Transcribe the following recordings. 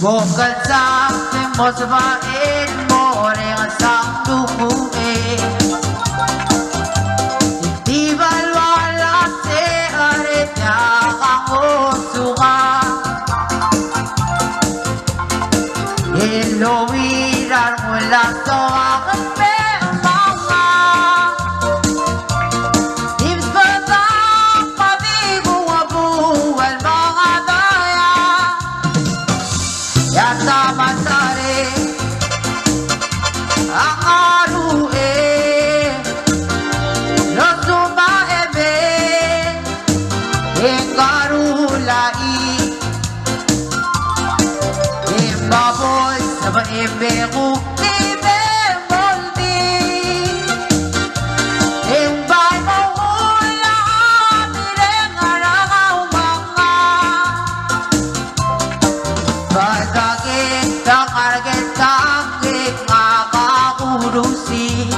Bukod sa aking mosbain mo rin ang sangdukuin. Di balwala si aritya kang usunga. Iluwiran mula sa aking mga Dibs ba sa pabigong abuwal mga daya. Yata masari ang aruin no sumaebe en karulai en baboy sa maebe kuktibe moldi en bay mahula amireng aragaw mga Badagin kang aragin tangik makakurusi.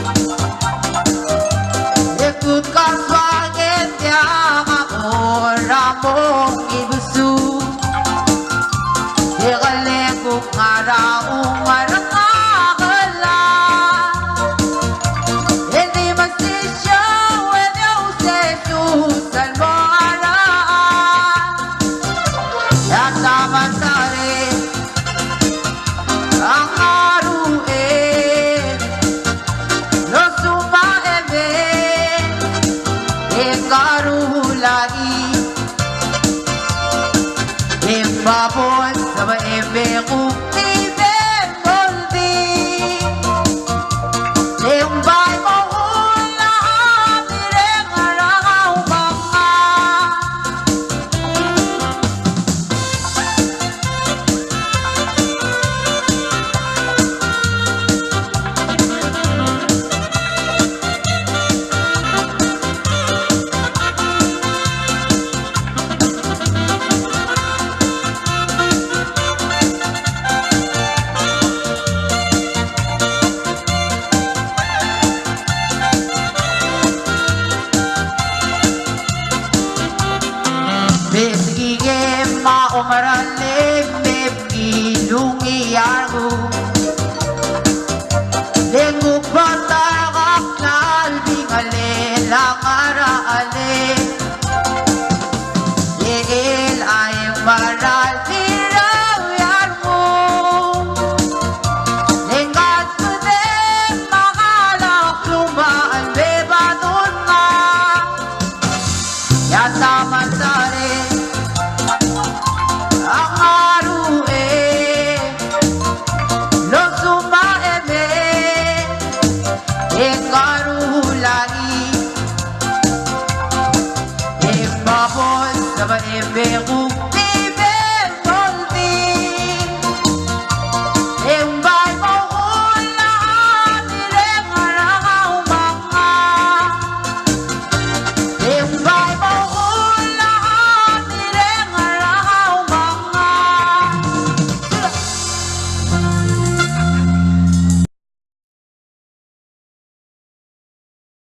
Ikut ka swagin yang ako ramong ibusu. Ikalikong araong marakakala. Hindi magsisya when you say susan mo araan. Yata masari ang aruin no sumaebe en karulai en baboy sa maebe kuktibe moldi en bay mahula amireng aragaw mga Besigige maumarale mepilungi yaru Lenguk bataragak nalbingale langaraale Yeel ayang maral tiraw yarmo Lengkat kudeng makalak lumaan bebadun nga Yata masari ang aruin no sumaebe en karulai en baboy sa maebe